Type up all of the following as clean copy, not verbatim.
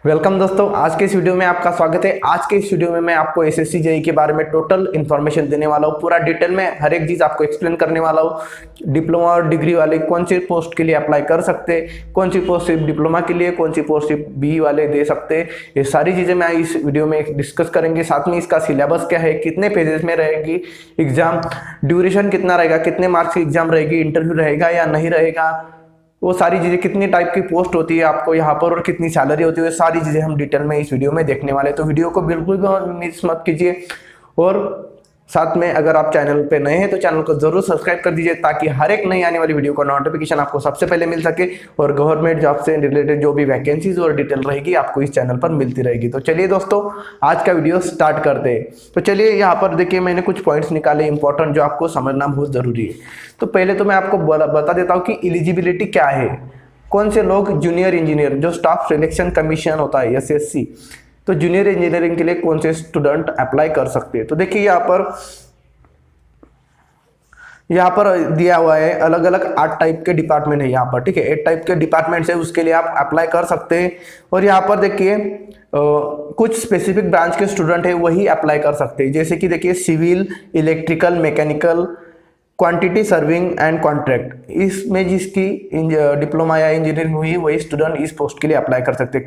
Welcome दोस्तों, आज के इस वीडियो में आपका स्वागत है। आज के इस वीडियो में मैं आपको एसएससी जेईई के बारे में टोटल इन्फॉर्मेशन देने वाला हूँ। पूरा डिटेल में हर एक चीज आपको एक्सप्लेन करने वाला हूँ। डिप्लोमा और डिग्री वाले कौन सी पोस्ट के लिए अप्लाई कर सकते हैं, कौन सी पोस्ट सिर्फ डिप्लोमा के लिए, कौन सी पोस्ट सिर्फ बी वाले दे सकते हैं, ये सारी चीजें मैं इस वीडियो में डिस्कस करेंगे। साथ में इसका सिलेबस क्या है, कितने पेजेस में रहेगी एग्जाम, ड्यूरेशन कितना रहेगा, कितने मार्क्स की एग्जाम रहेगी, इंटरव्यू रहेगा या नहीं रहेगा, वो सारी चीजें, कितनी टाइप की पोस्ट होती है आपको यहाँ पर और कितनी सैलरी होती है, सारी चीजें हम डिटेल में इस वीडियो में देखने वाले हैं। तो वीडियो को बिल्कुल भी मिस मत कीजिए। और साथ में अगर आप चैनल पे नए हैं तो चैनल को जरूर सब्सक्राइब कर दीजिए, ताकि हर एक नई आने वाली वीडियो का नोटिफिकेशन आपको सबसे पहले मिल सके और गवर्नमेंट जॉब से रिलेटेड जो भी वैकेंसीज और डिटेल रहेगी आपको इस चैनल पर मिलती रहेगी। तो चलिए दोस्तों, आज का वीडियो स्टार्ट करते हैं। तो चलिए यहाँ पर देखिए, मैंने कुछ पॉइंट्स निकाले इंपॉर्टेंट जो आपको समझना बहुत जरूरी है। तो पहले तो मैं आपको बता देता हूँ कि एलिजिबिलिटी क्या है, कौन से लोग जूनियर इंजीनियर, जो स्टाफ सिलेक्शन कमीशन होता है एसएससी, तो जूनियर इंजीनियरिंग के लिए कौन से स्टूडेंट अप्लाई कर सकते हैं। तो देखिए यहाँ पर दिया हुआ है, अलग अलग 8 टाइप के डिपार्टमेंट है यहाँ पर, ठीक है। 8 टाइप के डिपार्टमेंट है, उसके लिए आप अप्लाई कर सकते हैं। और यहाँ पर देखिए कुछ स्पेसिफिक ब्रांच के स्टूडेंट है वही अप्लाई कर सकते हैं, जैसे कि देखिए civil, electrical, mechanical, quantity serving and contract, इसमें जिसकी डिप्लोमा या इंजीनियरिंग हुई वही स्टूडेंट इस पोस्ट के लिए अप्लाई कर सकते हैं।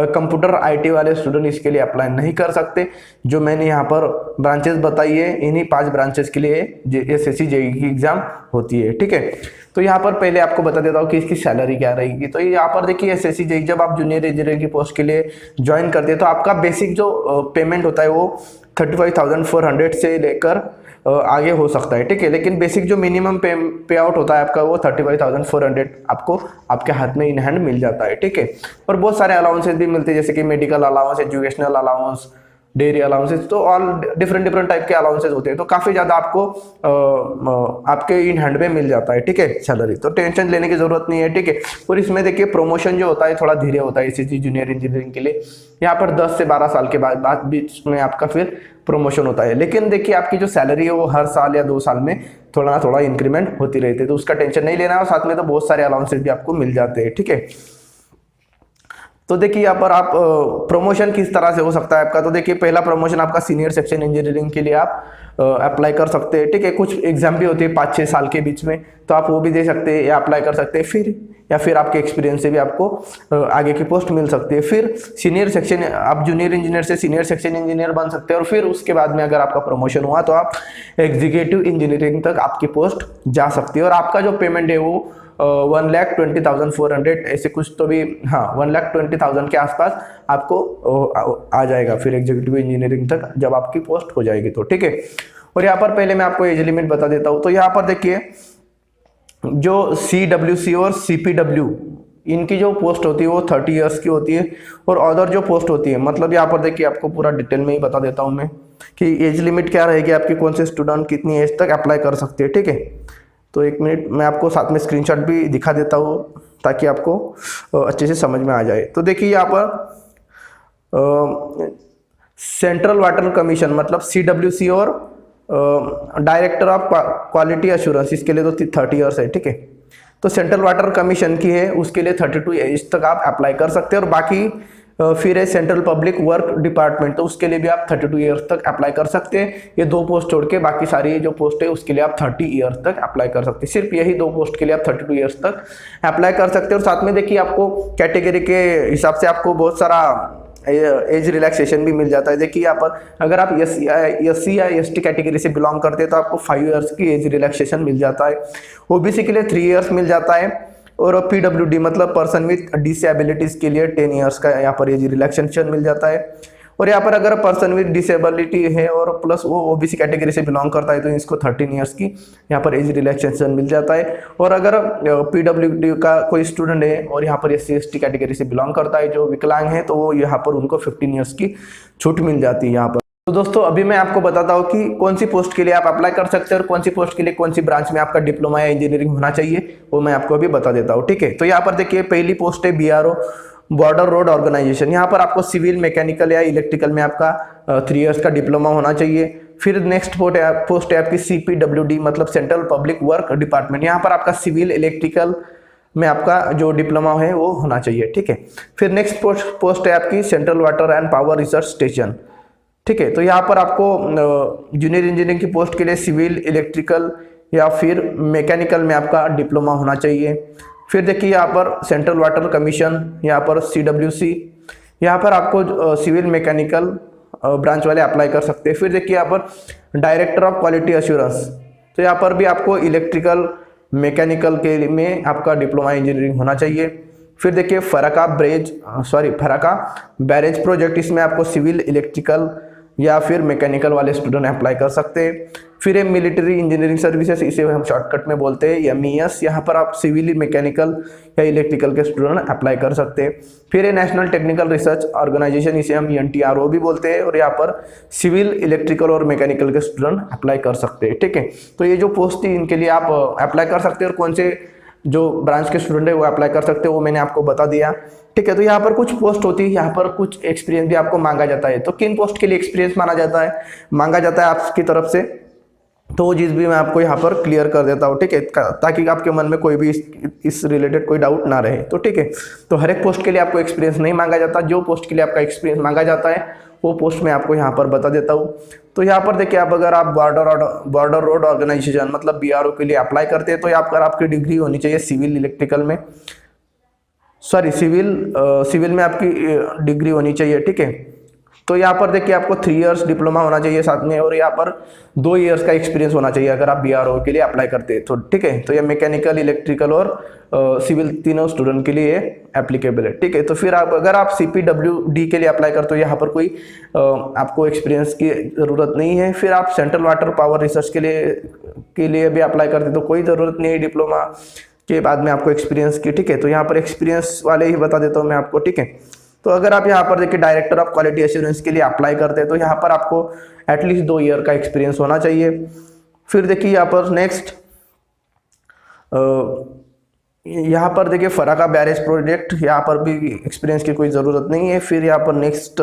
कंप्यूटर आईटी वाले स्टूडेंट इसके लिए अप्लाई नहीं कर सकते। जो मैंने यहाँ पर ब्रांचेस बताई है, इन्हीं 5 ब्रांचेस के लिए एसएससी जेईई की एग्जाम होती है, ठीक है। तो यहाँ पर पहले आपको बता देता हूँ कि इसकी सैलरी क्या रहेगी। तो यहाँ पर देखिए एसएससी जेईई जब आप जूनियर इंजीनियर की पोस्ट के लिए ज्वाइन करते हैं तो आपका बेसिक जो पेमेंट होता है वो 35,400 से लेकर आगे हो सकता है, ठीक है। लेकिन बेसिक जो मिनिमम पे आउट होता है आपका वो 35,400 आपको आपके हाथ में इन हैंड मिल जाता है, ठीक है। और बहुत सारे अलाउंसेस भी मिलते हैं, जैसे कि medical allowance, educational allowance, dairy allowances, तो ऑल डिफरेंट टाइप के अलाउंसेस होते हैं। तो काफ़ी ज़्यादा आपको आपके इन हैंड में मिल जाता है, ठीक है, सैलरी। तो टेंशन लेने की जरूरत नहीं है, ठीक है। और इसमें देखिए प्रमोशन जो होता है थोड़ा धीरे होता है एसएससी जूनियर इंजीनियरिंग के लिए। यहाँ पर 10 से 12 साल के बाद बीच में आपका फिर प्रमोशन होता है। लेकिन देखिए आपकी जो सैलरी है वो हर साल या 2 साल में थोड़ा ना थोड़ा इंक्रीमेंट होती रहती है, तो उसका टेंशन नहीं लेना है। और साथ में तो बहुत सारे अलाउंसेस भी आपको मिल जाते हैं, ठीक है। तो देखिए यहाँ पर आप प्रमोशन किस तरह से हो सकता है आपका। तो देखिए पहला प्रमोशन आपका सीनियर सेक्शन इंजीनियरिंग के लिए आप अप्लाई कर सकते हैं, ठीक है। कुछ एग्जाम भी होती है 5-6 साल के बीच में, तो आप वो भी दे सकते हैं या अप्लाई कर सकते हैं। फिर आपके एक्सपीरियंस से भी आपको आगे की पोस्ट मिल सकती है। फिर सीनियर सेक्शन, आप जूनियर इंजीनियर से सीनियर सेक्शन इंजीनियर बन सकते हैं। और फिर उसके बाद में अगर आपका प्रमोशन हुआ तो आप एग्जीक्यूटिव इंजीनियरिंग तक आपकी पोस्ट जा सकती है। और आपका जो पेमेंट है वो 1,20,400 ऐसे कुछ, तो भी हाँ 1,20,000 के आसपास आपको आ जाएगा फिर एग्जीक्यूटिव इंजीनियरिंग तक जब आपकी पोस्ट हो जाएगी, तो ठीक है। और यहाँ पर पहले मैं आपको एज लिमिट बता देता हूँ। तो यहाँ पर देखिए जो CWC और CPW इनकी जो पोस्ट होती है वो 30 ईयर्स की होती है। और अदर जो पोस्ट होती है, मतलब यहाँ पर देखिए आपको पूरा डिटेल में ही बता देता हूँ मैं कि एज लिमिट क्या रहेगी आपकी, कौन से स्टूडेंट कितनी एज तक अप्लाई कर सकते हैं, ठीक है। तो 1 मिनट मैं आपको साथ में स्क्रीनशॉट भी दिखा देता हूँ ताकि आपको अच्छे से समझ में आ जाए। तो देखिए यहाँ पर सेंट्रल वाटर कमीशन मतलब CWC और डायरेक्टर ऑफ क्वालिटी एश्योरेंस, इसके लिए तो 30 ईयर्स है, ठीक है। तो सेंट्रल वाटर कमीशन की है, उसके लिए 32 एज तक आप अप्लाई कर सकते हैं। और बाकी फिर है सेंट्रल पब्लिक वर्क डिपार्टमेंट, तो उसके लिए भी आप 32 ईयर्स तक अप्लाई कर सकते हैं। ये 2 पोस्ट छोड़ के बाकी सारी जो पोस्ट है उसके लिए आप 30 ईयर्स तक अप्लाई कर सकते हैं। सिर्फ यही 2 पोस्ट के लिए आप 32 ईयर्स तक अप्लाई कर सकते हैं। और साथ में देखिए आपको कैटेगरी के हिसाब से आपको बहुत सारा एज रिलैक्सेशन भी मिल जाता है। देखिए यहाँ पर अगर आप SC या ST कैटेगरी से बिलोंग करते हैं तो आपको 5 ईयर्स की एज रिलैक्सेशन मिल जाता है। OBC के लिए 3 ईयर्स मिल जाता है। और PWD मतलब पर्सन विथ डिसेबिलिटीज के लिए 10 ईयर्स का यहाँ पर एज रिलैक्सेशन मिल जाता है। और यहाँ पर अगर पर्सन विथ डिसेबिलिटी है और प्लस वो OBC कैटेगरी से बिलोंग करता है तो इसको 13 ईयर्स की यहाँ पर एज रिलैक्सेशन मिल जाता है। और अगर PWD का कोई स्टूडेंट है और यहाँ पर SC ST कैटेगरी से बिलोंग करता है जो विकलांग है, तो वो यहाँ पर उनको 15 ईयर्स की छूट मिल जाती है यहाँ पर। तो दोस्तों अभी मैं आपको बताता हूँ कि कौन सी पोस्ट के लिए आप अप्लाई कर सकते हैं और कौन सी पोस्ट के लिए कौन सी ब्रांच में आपका डिप्लोमा या इंजीनियरिंग होना चाहिए, वो मैं आपको अभी बता देता हूँ, ठीक है। तो यहाँ पर देखिए पहली पोस्ट है BRO, बॉर्डर रोड ऑर्गेनाइजेशन। यहाँ पर आपको सिविल, मैकेनिकल या इलेक्ट्रिकल में आपका 3 ईयर्स का डिप्लोमा होना चाहिए। फिर नेक्स्ट पोस्ट है आपकी CPWD मतलब सेंट्रल पब्लिक वर्क डिपार्टमेंट। यहाँ पर आपका सिविल, इलेक्ट्रिकल, में आपका जो डिप्लोमा है वो होना चाहिए, ठीक है। फिर नेक्स्ट पोस्ट है आपकी central water and power research station, ठीक है। तो यहाँ पर आपको जूनियर इंजीनियरिंग की पोस्ट के लिए सिविल, इलेक्ट्रिकल या फिर मैकेनिकल में आपका डिप्लोमा होना चाहिए। फिर देखिए यहाँ पर सेंट्रल वाटर कमीशन, यहाँ पर CWC, यहाँ पर आपको सिविल मैकेनिकल ब्रांच वाले अप्लाई कर सकते हैं। फिर देखिए यहाँ पर डायरेक्टर ऑफ क्वालिटी एश्योरेंस, तो यहाँ पर भी आपको इलेक्ट्रिकल मैकेनिकल के में आपका डिप्लोमा इंजीनियरिंग होना चाहिए। फिर देखिए फराका बैरेज प्रोजेक्ट, इसमें आपको सिविल, इलेक्ट्रिकल या फिर मैकेनिकल वाले स्टूडेंट अप्लाई कर सकते हैं। फिर ये मिलिट्री इंजीनियरिंग सर्विसेज, इसे हम शॉर्टकट में बोलते हैं MES, यहाँ पर आप सिविल, मैकेनिकल या इलेक्ट्रिकल के स्टूडेंट अप्लाई कर सकते हैं। फिर ये नेशनल टेक्निकल रिसर्च ऑर्गेनाइजेशन, इसे हम NTRO भी बोलते हैं, और यहाँ पर सिविल, इलेक्ट्रिकल और मैकेनिकल के स्टूडेंट अप्लाई कर सकते हैं, ठीक है। तो ये जो पोस्ट थी इनके लिए आप अप्लाई कर सकते हैं, और कौन से जो ब्रांच के स्टूडेंट है वो अप्लाई कर सकते हैं वो मैंने आपको बता दिया, ठीक है। तो यहाँ पर कुछ पोस्ट होती है, यहाँ पर कुछ एक्सपीरियंस भी आपको मांगा जाता है। तो किन पोस्ट के लिए एक्सपीरियंस मांगा जाता है आपकी तरफ से, तो वो चीज़ भी मैं आपको यहाँ पर क्लियर कर देता हूँ, ठीक है, ताकि आपके मन में कोई भी इस रिलेटेड कोई डाउट ना रहे। तो ठीक है, तो हर एक पोस्ट के लिए आपको एक्सपीरियंस नहीं मांगा जाता, जो पोस्ट के लिए आपका एक्सपीरियंस मांगा जाता है वो पोस्ट मैं आपको यहाँ पर बता देता हूँ। तो यहाँ पर देखिए, आप अगर आप बॉर्डर रोड ऑर्गेनाइजेशन मतलब BRO के लिए अप्लाई करते हैं, तो यहाँ पर आपकी डिग्री होनी चाहिए सिविल इलेक्ट्रिकल में, सिविल में आपकी डिग्री होनी चाहिए, ठीक है। तो यहाँ पर देखिए आपको 3 इयर्स डिप्लोमा होना चाहिए साथ में, और यहाँ पर 2 इयर्स का एक्सपीरियंस होना चाहिए अगर आप BRO के लिए अप्लाई करते हैं तो, ठीक है। तो ये मैकेनिकल, इलेक्ट्रिकल और सिविल तीनों स्टूडेंट के लिए एप्लीकेबल है, ठीक है। तो फिर अगर आप CPWD के लिए अप्लाई करते हो, यहाँ पर कोई आपको एक्सपीरियंस की ज़रूरत नहीं है। फिर आप सेंट्रल वाटर पावर रिसर्च के लिए भी अप्लाई करते तो कोई ज़रूरत नहीं है डिप्लोमा के बाद में आपको एक्सपीरियंस की, ठीक है। तो यहाँ पर एक्सपीरियंस वाले ही बता देता हूँ मैं आपको, ठीक है। तो अगर आप यहाँ पर देखिए डायरेक्टर ऑफ क्वालिटी एश्योरेंस के लिए अप्लाई करते हैं, तो यहाँ पर आपको एटलीस्ट 2 ईयर का एक्सपीरियंस होना चाहिए। फिर देखिए यहाँ पर नेक्स्ट यहाँ पर देखिए फराका बैरेज प्रोजेक्ट, यहाँ पर भी एक्सपीरियंस की कोई ज़रूरत नहीं है। फिर यहाँ पर नेक्स्ट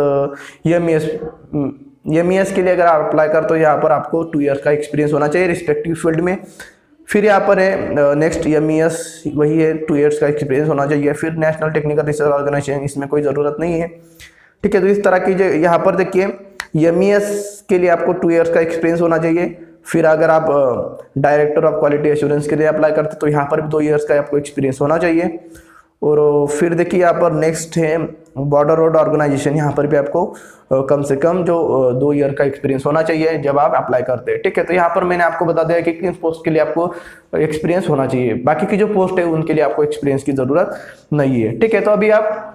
MES के लिए अगर आप अप्लाई करते हो, यहाँ पर आपको 2 ईयर का एक्सपीरियंस होना चाहिए रिस्पेक्टिव फील्ड में। फिर यहाँ पर है नेक्स्ट MES, वही है 2 इयर्स का एक्सपीरियंस होना चाहिए। फिर नेशनल टेक्निकल रिसर्च ऑर्गेनाइजेशन, इसमें कोई ज़रूरत नहीं है, ठीक है। तो इस तरह की जो यहाँ पर देखिए MES के लिए आपको 2 इयर्स का एक्सपीरियंस होना चाहिए। फिर अगर आप डायरेक्टर ऑफ क्वालिटी एश्योरेंस के लिए अप्लाई करते तो यहाँ पर भी 2 इयर्स का आपको एक्सपीरियंस होना चाहिए। और फिर देखिए यहाँ पर नेक्स्ट है बॉर्डर रोड ऑर्गेनाइजेशन, यहाँ पर भी आपको कम से कम जो 2 ईयर का एक्सपीरियंस होना चाहिए जब आप अप्लाई करते हैं, ठीक है। तो यहाँ पर मैंने आपको बता दिया कि किस पोस्ट के लिए आपको एक्सपीरियंस होना चाहिए, बाकी की जो पोस्ट है उनके लिए आपको एक्सपीरियंस की ज़रूरत नहीं है, ठीक है। तो अभी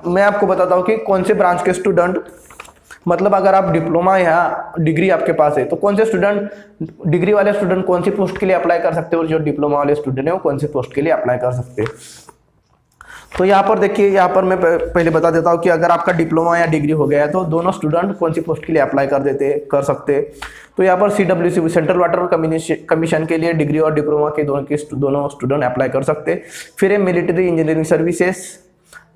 मैं आपको बताता हूँ कि कौन से ब्रांच के स्टूडेंट, मतलब अगर आप डिप्लोमा या डिग्री आपके पास है तो कौन से स्टूडेंट, डिग्री वाले स्टूडेंट कौन सी पोस्ट के लिए अप्लाई कर सकते हैं, और जो डिप्लोमा वाले स्टूडेंट है वो कौन से पोस्ट के लिए अप्लाई कर सकते हैं। तो यहाँ पर देखिए, यहाँ पर मैं पहले बता देता हूँ कि अगर आपका डिप्लोमा या डिग्री हो गया है तो दोनों स्टूडेंट कौन सी पोस्ट के लिए अप्लाई कर सकते हैं। तो यहाँ पर CWC सेंट्रल वाटर कमीशन के लिए डिग्री और डिप्लोमा के दोनों स्टूडेंट अप्लाई कर सकते हैं। फिर है मिलिट्री इंजीनियरिंग सर्विसेज,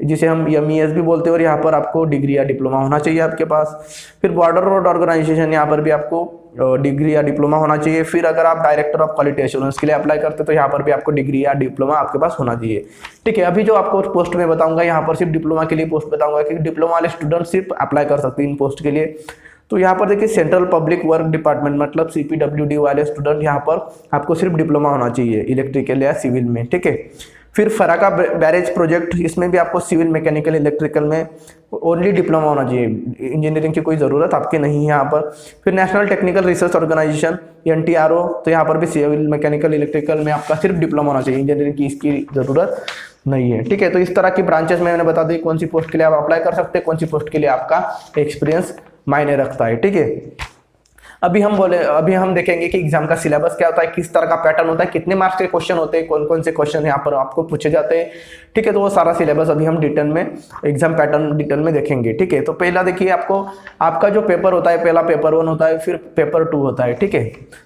जिसे हम MES भी बोलते हैं, और यहाँ पर आपको डिग्री या डिप्लोमा होना चाहिए आपके पास। फिर बॉर्डर रोड ऑर्गेनाइजेशन, यहाँ पर भी आपको डिग्री या डिप्लोमा होना चाहिए। फिर अगर आप डायरेक्टर ऑफ क्वालिटी एश्योरेंस के लिए अप्लाई करते तो यहाँ पर भी आपको डिग्री या डिप्लोमा आपके पास होना चाहिए, ठीक है। अभी जो आपको पोस्ट में बताऊंगा, यहाँ पर सिर्फ डिप्लोमा के लिए पोस्ट बताऊंगा कि डिप्लोमा वाले स्टूडेंट सिर्फ अप्लाई कर सकते हैं इन पोस्ट के लिए। तो यहाँ पर देखिए सेंट्रल पब्लिक वर्क डिपार्टमेंट मतलब CPWD वाले स्टूडेंट, यहाँ पर आपको सिर्फ डिप्लोमा होना चाहिए इलेक्ट्रिकल या सिविल में, ठीक है। फिर फराका बैरेज प्रोजेक्ट, इसमें भी आपको सिविल, मैकेनिकल, इलेक्ट्रिकल में ओनली डिप्लोमा होना चाहिए, इंजीनियरिंग की कोई ज़रूरत आपके नहीं है यहाँ पर। फिर national technical research organisation NTRO, तो यहाँ पर भी सिविल, मैकेनिकल, इलेक्ट्रिकल में आपका सिर्फ डिप्लोमा होना चाहिए, इंजीनियरिंग की इसकी ज़रूरत नहीं है, ठीक है। तो इस तरह की ब्रांचेस में मैंने बता दी कौन सी पोस्ट के लिए आप अप्लाई कर सकते हैं, कौन सी पोस्ट के लिए आपका एक्सपीरियंस मायने रखता है, ठीक है। अभी हम देखेंगे कि एग्जाम का सिलेबस क्या होता है, किस तरह का पैटर्न होता है, कितने मार्क्स के क्वेश्चन होते हैं, कौन कौन से क्वेश्चन यहाँ पर आपको पूछे जाते हैं, ठीक है। तो वो सारा सिलेबस अभी हम डिटेल में, एग्जाम पैटर्न डिटेल में देखेंगे, ठीक है। तो पहला देखिए, आपका जो पेपर होता है, पहला पेपर 1 होता है, फिर पेपर 2 होता है, ठीक है।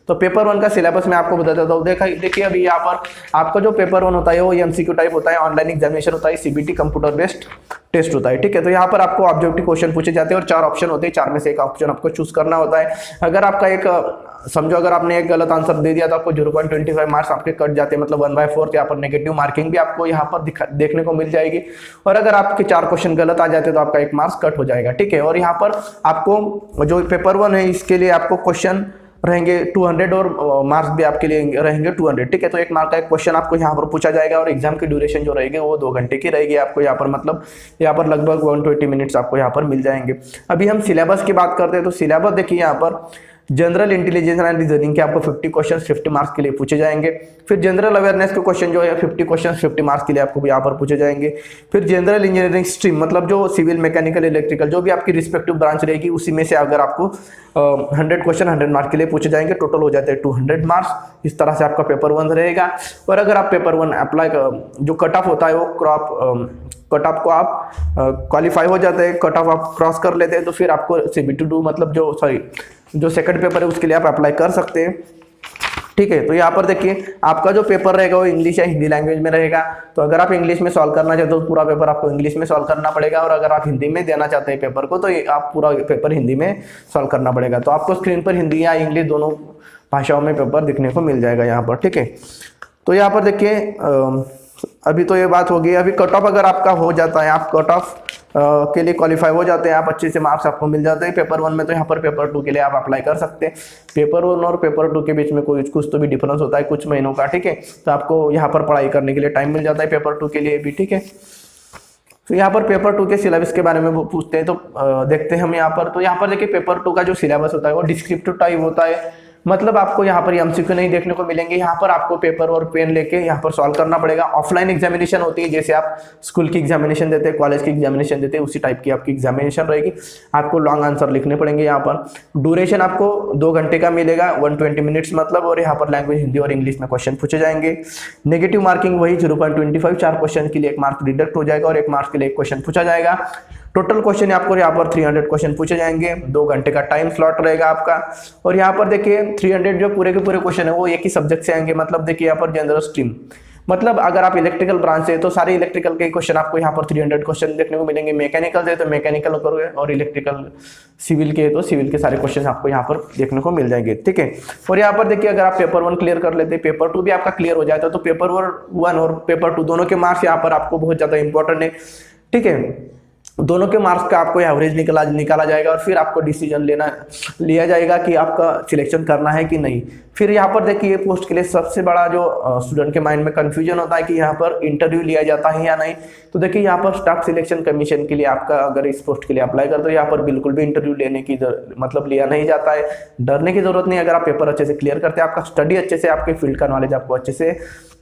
तो पेपर 1 का सिलेबस मैं आपको बता देता हूँ। देखिए अभी यहाँ पर आपका जो पेपर 1 होता है वो MCQ टाइप होता है, ऑनलाइन एग्जामिनेशन होता है, CBT कंप्यूटर बेस्ड टेस्ट होता है, ठीक है। तो यहाँ पर आपको ऑब्जेक्टिव क्वेश्चन पूछे जाते हैं और 4 ऑप्शन होते हैं, 4 में से एक ऑप्शन आपको चूज करना होता है। अगर आपका एक समझो अगर आपने एक गलत आंसर दे दिया तो आपको 0.25 मार्क्स आपके कट जाते हैं, मतलब 1/4 यहाँ पर नेगेटिव मार्किंग भी आपको यहाँ पर देखने को मिल जाएगी। और अगर आपके 4 क्वेश्चन गलत आ जाते तो आपका 1 मार्क्स कट हो जाएगा, ठीक है। और यहाँ पर आपको जो पेपर 1 है इसके लिए आपको क्वेश्चन रहेंगे 200 और मार्क्स भी आपके लिए रहेंगे 200, ठीक है। तो 1 मार्क का एक क्वेश्चन आपको यहाँ पर पूछा जाएगा और एग्जाम की ड्यूरेशन जो रहेगी वो 2 घंटे की रहेगी आपको यहाँ पर, मतलब यहाँ पर लगभग 120 मिनट्स आपको यहाँ पर मिल जाएंगे। अभी हम सिलेबस की बात करते हैं तो सिलेबस देखिए यहाँ पर जनरल इंटेलिजेंस एंड रीजनिंग के आपको 50 क्वेश्चन 50 मार्क्स के लिए पूछे जाएंगे। फिर जनरल अवेयरनेस के क्वेश्चन जो है 50 क्वेश्चन 50 मार्क्स के लिए आपको यहाँ पर पूछे जाएंगे। फिर जनरल इंजीनियरिंग स्ट्रीम, मतलब जो सिविल, मैकेनिकल, इलेक्ट्रिकल जो भी आपकी रिस्पेक्टिव ब्रांच रहेगी उसी में से अगर आपको 100 क्वेश्चन 100 मार्क्स के लिए पूछे जाएंगे, टोटल हो जाते हैं 200 मार्क्स। इस तरह से आपका पेपर 1 रहेगा। और अगर आप पेपर 1 अप्लाई जो कट ऑफ होता है वो कट ऑफ को आप क्वालिफाई हो जाते हैं, कट ऑफ आप क्रॉस कर लेते हैं तो फिर आपको CBT 2 मतलब जो सेकंड पेपर है उसके लिए आप अप्लाई कर सकते हैं, ठीक है। तो यहाँ पर देखिए आपका जो पेपर रहेगा वो इंग्लिश या हिंदी लैंग्वेज में रहेगा। तो अगर आप इंग्लिश में सॉल्व करना चाहते हो तो पूरा पेपर आपको इंग्लिश में सॉल्व करना पड़ेगा, और अगर आप हिंदी में देना चाहते हैं पेपर को तो आप पूरा पेपर हिंदी में सॉल्व करना पड़ेगा। तो आपको स्क्रीन पर हिंदी या इंग्लिश दोनों भाषाओं में पेपर दिखने को मिल जाएगा यहाँ पर, ठीक है। तो यहाँ पर देखिए अभी तो ये बात हो गई। अभी कट ऑफ अगर आपका हो जाता है, आप कट ऑफ के लिए क्वालिफाई हो जाते हैं, आप अच्छे से मार्क्स आपको मिल जाते हैं पेपर 1 में, तो यहाँ पर पेपर 2 के लिए आप अप्लाई कर सकते हैं। पेपर 1 और पेपर 2 के बीच में कुछ तो भी डिफरेंस होता है, कुछ महीनों का, ठीक है। तो आपको यहाँ पर पढ़ाई करने के लिए टाइम मिल जाता है पेपर 2 के लिए भी, ठीक है। तो यहाँ पर पेपर 2 के सिलेबस के बारे में पूछते हैं तो देखते हैं हम यहाँ पर। तो यहाँ पर देखिए पेपर 2 का जो सिलेबस होता है वो डिस्क्रिप्टिव टाइप होता है, मतलब आपको यहाँ पर MCQ नहीं देखने को मिलेंगे। यहाँ पर आपको पेपर और पेन लेके यहाँ पर सॉल्व करना पड़ेगा। ऑफलाइन एग्जामिनेशन होती है, जैसे आप स्कूल की एग्जामिनेशन देते हैं, कॉलेज की एग्जामिनेशन देते हैं, उसी टाइप की आपकी एग्जामिनेशन रहेगी। आपको लॉन्ग आंसर लिखने पड़ेंगे। यहाँ पर ड्यूरेशन आपको 2 घंटे का मिलेगा, 120 मिनट्स मतलब। और यहाँ पर लैंग्वेज हिंदी और इंग्लिश में क्वेश्चन पूछे जाएंगे। नेगेटिव मार्किंग वही 0.25, 4 क्वेश्चन के लिए 1 मार्क डिडक्ट हो जाएगा और 1 मार्क्स के लिए 1 क्वेश्चन पूछा जाएगा। टोटल क्वेश्चन आपको यहाँ पर 300 क्वेश्चन पूछे जाएंगे, 2 घंटे का टाइम स्लॉट रहेगा आपका। और यहाँ पर देखिए 300 जो पूरे के पूरे क्वेश्चन है वो एक ही सब्जेक्ट से आएंगे, मतलब देखिए यहाँ पर जनरल स्ट्रीम, मतलब अगर आप इलेक्ट्रिकल ब्रांच से तो सारे इलेक्ट्रिकल के क्वेश्चन आपको यहाँ पर 300 क्वेश्चन देखने को मिलेंगे। मैकेनिकल से तो मैकेनिकल करोगे, और इलेक्ट्रिकल सिविल के तो सिविल के सारे क्वेश्चन आपको यहाँ पर देखने को मिल जाएंगे, ठीक है। और यहाँ पर देखिए अगर आप पेपर 1 क्लियर कर लेते, पेपर 2 भी आपका क्लियर हो जाता है, तो पेपर 1 और पेपर 2 दोनों के मार्क्स यहाँ पर आपको बहुत ज्यादा इंपॉर्टेंट है, ठीक है। दोनों के मार्क्स का आपको एवरेज निकाला जाएगा और फिर आपको डिसीजन लिया जाएगा कि आपका सिलेक्शन करना है कि नहीं। फिर यहाँ पर देखिए पोस्ट के लिए सबसे बड़ा जो स्टूडेंट के माइंड में कंफ्यूजन होता है कि यहाँ पर इंटरव्यू लिया जाता है या नहीं। तो देखिए यहाँ पर स्टाफ सिलेक्शन कमीशन के लिए आपका अगर इस पोस्ट के लिए अप्लाई कर दो, यहाँ पर बिल्कुल भी इंटरव्यू लेने की मतलब लिया नहीं जाता है। डरने की जरूरत नहीं, अगर आप पेपर अच्छे से क्लियर करते हैं, आपका स्टडी अच्छे से, आपके फील्ड का नॉलेज आपको अच्छे से,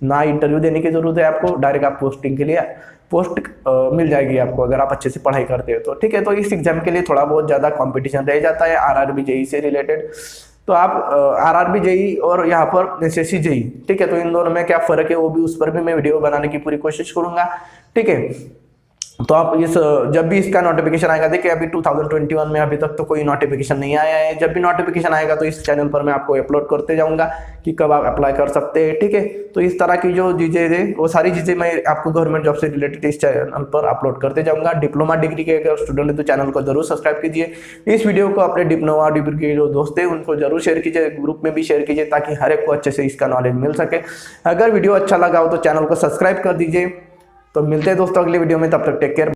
ना इंटरव्यू देने की जरूरत है आपको, डायरेक्ट आप पोस्टिंग के लिए पोस्ट मिल जाएगी आपको अगर आप अच्छे से पढ़ाई करते हो तो, ठीक है। तो इस एग्जाम के लिए थोड़ा बहुत ज़्यादा कंपटीशन रह जाता है RRB JEE से रिलेटेड। तो आप RRB JEE और यहाँ पर SSC JEE, ठीक है, तो इन दोनों में क्या फ़र्क है वो भी, उस पर भी मैं वीडियो बनाने की पूरी कोशिश करूँगा, ठीक है। तो आप जब भी इसका नोटिफिकेशन आएगा, देखिए अभी 2021 में अभी तक तो कोई नोटिफिकेशन नहीं आया है। जब भी नोटिफिकेशन आएगा तो इस चैनल पर मैं आपको अपलोड करते जाऊंगा कि कब आप अप्लाई कर सकते हैं, ठीक है। तो इस तरह की जो चीज़ें है वो सारी चीज़ें मैं आपको गवर्नमेंट जॉब से रिलेटेड इस चैनल पर अपलोड करते जाऊंगा। डिप्लोमा डिग्री के अगर स्टूडेंट है तो चैनल को जरूर सब्सक्राइब कीजिए। इस वीडियो को अपने डिप्लोमा डिग्री के जो दोस्त हैं उनको जरूर शेयर कीजिए, ग्रुप में भी शेयर कीजिए, ताकि हर एक को अच्छे से इसका नॉलेज मिल सके। अगर वीडियो अच्छा लगा हो तो चैनल को सब्सक्राइब कर दीजिए। तो मिलते हैं दोस्तों अगले वीडियो में, तब तक टेक केयर।